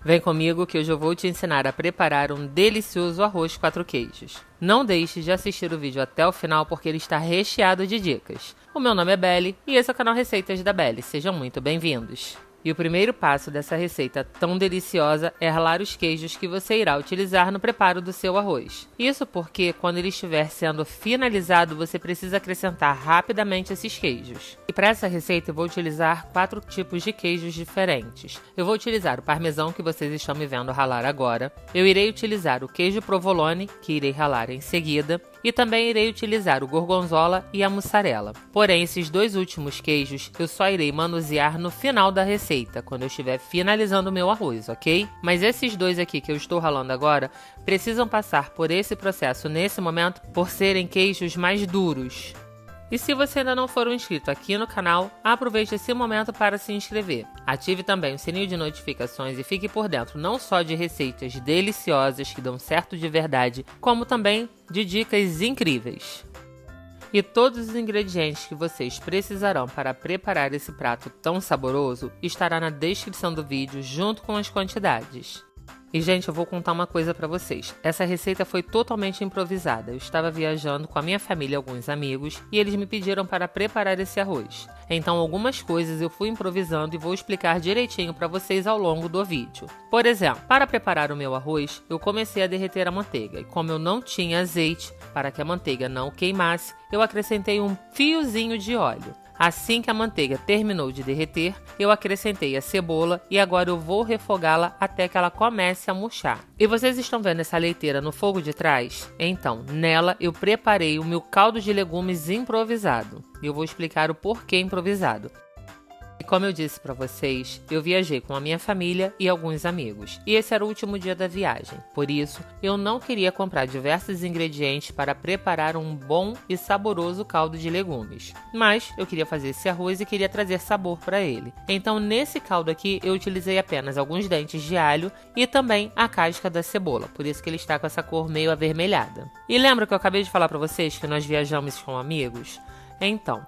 Vem comigo que hoje eu vou te ensinar a preparar um delicioso arroz 4 queijos. Não deixe de assistir o vídeo até o final porque ele está recheado de dicas. O meu nome é Belly e esse é o canal Receitas da Belly. Sejam muito bem-vindos. E o primeiro passo dessa receita tão deliciosa é ralar os queijos que você irá utilizar no preparo do seu arroz. Isso porque, quando ele estiver sendo finalizado, você precisa acrescentar rapidamente esses queijos. E para essa receita eu vou utilizar 4 tipos de queijos diferentes. Eu vou utilizar o parmesão que vocês estão me vendo ralar agora. Eu irei utilizar o queijo provolone, que irei ralar em seguida. E também irei utilizar o gorgonzola e a mussarela. Porém, esses dois últimos queijos eu só irei manusear no final da receita, quando eu estiver finalizando o meu arroz, ok? Mas esses dois aqui que eu estou ralando agora, precisam passar por esse processo nesse momento por serem queijos mais duros. E se você ainda não for um inscrito aqui no canal, aproveite esse momento para se inscrever. Ative também o sininho de notificações e fique por dentro não só de receitas deliciosas que dão certo de verdade, como também de dicas incríveis. E todos os ingredientes que vocês precisarão para preparar esse prato tão saboroso estará na descrição do vídeo junto com as quantidades. E, gente, eu vou contar uma coisa pra vocês. Essa receita foi totalmente improvisada. Eu estava viajando com a minha família e alguns amigos e eles me pediram para preparar esse arroz. Então, algumas coisas eu fui improvisando e vou explicar direitinho pra vocês ao longo do vídeo. Por exemplo, para preparar o meu arroz, eu comecei a derreter a manteiga. E como eu não tinha azeite, para que a manteiga não queimasse, eu acrescentei um fiozinho de óleo. Assim que a manteiga terminou de derreter, eu acrescentei a cebola e agora eu vou refogá-la até que ela comece a murchar. E vocês estão vendo essa leiteira no fogo de trás? Então, nela eu preparei o meu caldo de legumes improvisado. E eu vou explicar o porquê improvisado. E como eu disse para vocês, eu viajei com a minha família e alguns amigos. E esse era o último dia da viagem. Por isso, eu não queria comprar diversos ingredientes para preparar um bom e saboroso caldo de legumes. Mas eu queria fazer esse arroz e queria trazer sabor para ele. Então, nesse caldo aqui, eu utilizei apenas alguns dentes de alho e também a casca da cebola. Por isso que ele está com essa cor meio avermelhada. E lembra que eu acabei de falar para vocês que nós viajamos com amigos? Então,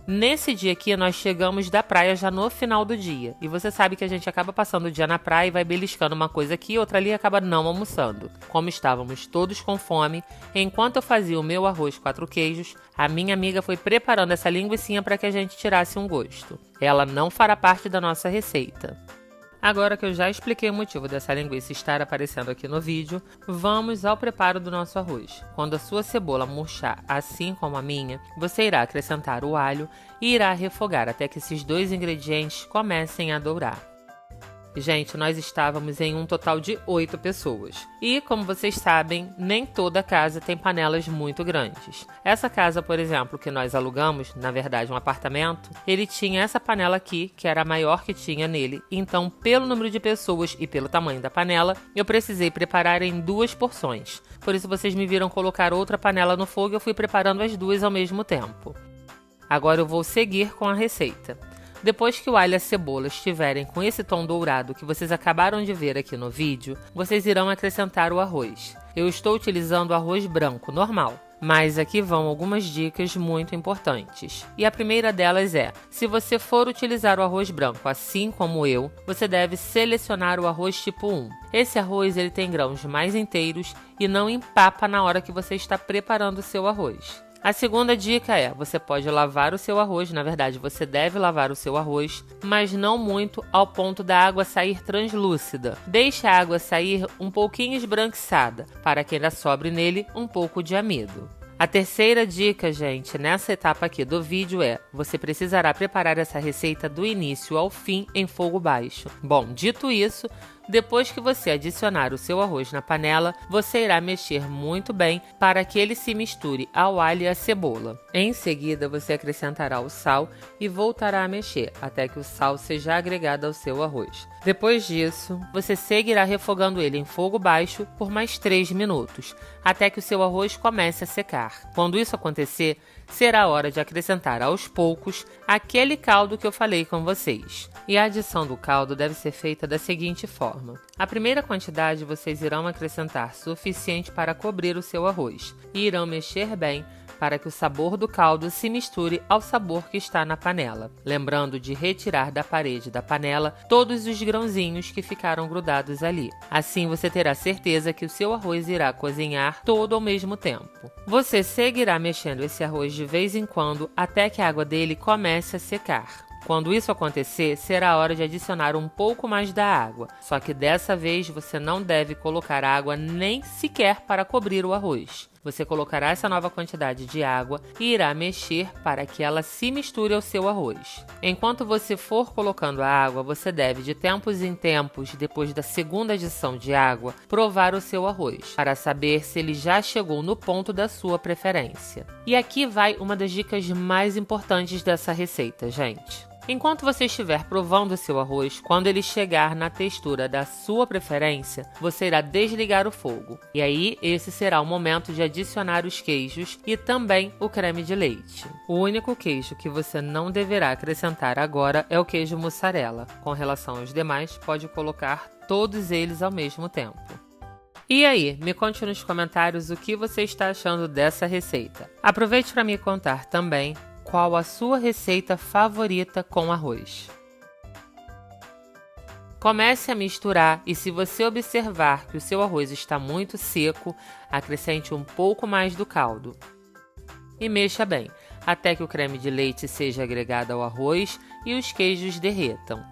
nesse dia aqui, nós chegamos da praia já no final do dia. E você sabe que a gente acaba passando o dia na praia e vai beliscando uma coisa aqui e outra ali e acaba não almoçando. Como estávamos todos com fome, enquanto eu fazia o meu arroz 4 queijos, a minha amiga foi preparando essa linguicinha para que a gente tirasse um gosto. Ela não fará parte da nossa receita. Agora que eu já expliquei o motivo dessa linguiça estar aparecendo aqui no vídeo, vamos ao preparo do nosso arroz. Quando a sua cebola murchar, assim como a minha, você irá acrescentar o alho e irá refogar até que esses dois ingredientes comecem a dourar. Gente, nós estávamos em um total de 8 pessoas. E, como vocês sabem, nem toda casa tem panelas muito grandes. Essa casa, por exemplo, que nós alugamos, na verdade um apartamento, ele tinha essa panela aqui, que era a maior que tinha nele. Então, pelo número de pessoas e pelo tamanho da panela, eu precisei preparar em 2 porções. Por isso vocês me viram colocar outra panela no fogo e eu fui preparando as duas ao mesmo tempo. Agora eu vou seguir com a receita. Depois que o alho e a cebola estiverem com esse tom dourado que vocês acabaram de ver aqui no vídeo, vocês irão acrescentar o arroz. Eu estou utilizando arroz branco normal, mas aqui vão algumas dicas muito importantes. E a primeira delas é, se você for utilizar o arroz branco assim como eu, você deve selecionar o arroz tipo 1. Esse arroz ele tem grãos mais inteiros e não empapa na hora que você está preparando o seu arroz. A segunda dica é, você pode lavar o seu arroz, na verdade você deve lavar o seu arroz, mas não muito ao ponto da água sair translúcida. Deixe a água sair um pouquinho esbranquiçada, para que ainda sobre nele um pouco de amido. A terceira dica, gente, nessa etapa aqui do vídeo é, você precisará preparar essa receita do início ao fim em fogo baixo. Bom, dito isso, depois que você adicionar o seu arroz na panela, você irá mexer muito bem para que ele se misture ao alho e à cebola. Em seguida, você acrescentará o sal e voltará a mexer até que o sal seja agregado ao seu arroz. Depois disso, você seguirá refogando ele em fogo baixo por mais 3 minutos, até que o seu arroz comece a secar. Quando isso acontecer, será a hora de acrescentar aos poucos aquele caldo que eu falei com vocês. E a adição do caldo deve ser feita da seguinte forma. A primeira quantidade vocês irão acrescentar suficiente para cobrir o seu arroz e irão mexer bem para que o sabor do caldo se misture ao sabor que está na panela. Lembrando de retirar da parede da panela todos os grãozinhos que ficaram grudados ali. Assim você terá certeza que o seu arroz irá cozinhar todo ao mesmo tempo. Você seguirá mexendo esse arroz de vez em quando até que a água dele comece a secar. Quando isso acontecer, será a hora de adicionar um pouco mais da água, só que dessa vez você não deve colocar água nem sequer para cobrir o arroz. Você colocará essa nova quantidade de água e irá mexer para que ela se misture ao seu arroz. Enquanto você for colocando a água, você deve, de tempos em tempos, depois da segunda adição de água, provar o seu arroz, para saber se ele já chegou no ponto da sua preferência. E aqui vai uma das dicas mais importantes dessa receita, gente. Enquanto você estiver provando o seu arroz, quando ele chegar na textura da sua preferência, você irá desligar o fogo. E aí, esse será o momento de adicionar os queijos e também o creme de leite. O único queijo que você não deverá acrescentar agora é o queijo mussarela. Com relação aos demais, pode colocar todos eles ao mesmo tempo. E aí, me conte nos comentários o que você está achando dessa receita. Aproveite para me contar também qual a sua receita favorita com arroz. Comece a misturar e, se você observar que o seu arroz está muito seco, acrescente um pouco mais do caldo. E mexa bem, até que o creme de leite seja agregado ao arroz e os queijos derretam.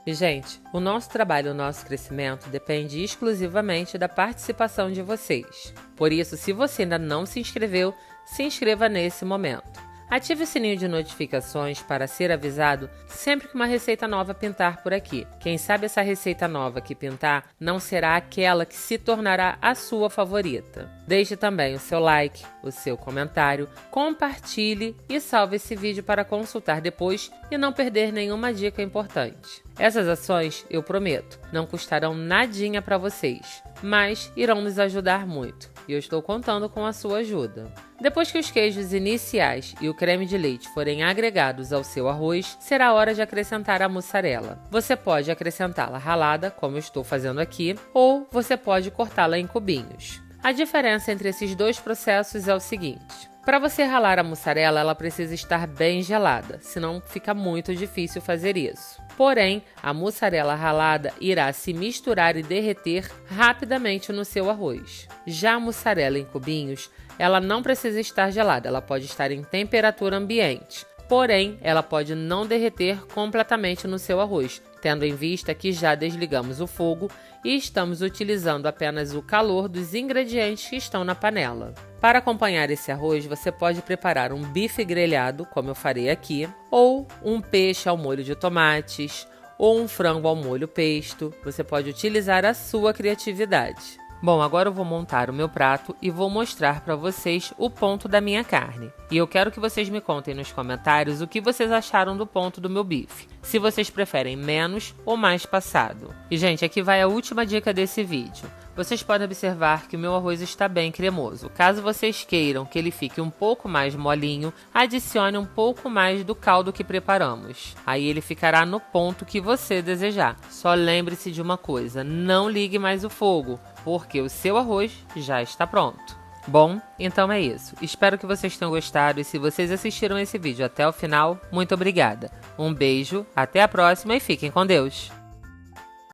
E, gente, o nosso trabalho, o nosso crescimento depende exclusivamente da participação de vocês. Por isso, se você ainda não se inscreveu, se inscreva nesse momento. Ative o sininho de notificações para ser avisado sempre que uma receita nova pintar por aqui. Quem sabe essa receita nova que pintar não será aquela que se tornará a sua favorita. Deixe também o seu like, o seu comentário, compartilhe e salve esse vídeo para consultar depois e não perder nenhuma dica importante. Essas ações, eu prometo, não custarão nadinha para vocês, mas irão nos ajudar muito. E eu estou contando com a sua ajuda. Depois que os queijos iniciais e o creme de leite forem agregados ao seu arroz, será hora de acrescentar a mussarela. Você pode acrescentá-la ralada, como eu estou fazendo aqui, ou você pode cortá-la em cubinhos. A diferença entre esses dois processos é o seguinte: para você ralar a mussarela, ela precisa estar bem gelada, senão fica muito difícil fazer isso. Porém, a mussarela ralada irá se misturar e derreter rapidamente no seu arroz. Já a mussarela em cubinhos, ela não precisa estar gelada, ela pode estar em temperatura ambiente. Porém, ela pode não derreter completamente no seu arroz, tendo em vista que já desligamos o fogo e estamos utilizando apenas o calor dos ingredientes que estão na panela. Para acompanhar esse arroz, você pode preparar um bife grelhado, como eu farei aqui, ou um peixe ao molho de tomates, ou um frango ao molho pesto. Você pode utilizar a sua criatividade. Bom, agora eu vou montar o meu prato e vou mostrar para vocês o ponto da minha carne. E eu quero que vocês me contem nos comentários o que vocês acharam do ponto do meu bife. Se vocês preferem menos ou mais passado. E, gente, aqui vai a última dica desse vídeo. Vocês podem observar que o meu arroz está bem cremoso. Caso vocês queiram que ele fique um pouco mais molinho, adicione um pouco mais do caldo que preparamos. Aí ele ficará no ponto que você desejar. Só lembre-se de uma coisa, não ligue mais o fogo, porque o seu arroz já está pronto. Bom, então é isso. Espero que vocês tenham gostado e se vocês assistiram esse vídeo até o final, muito obrigada. Um beijo, até a próxima e fiquem com Deus!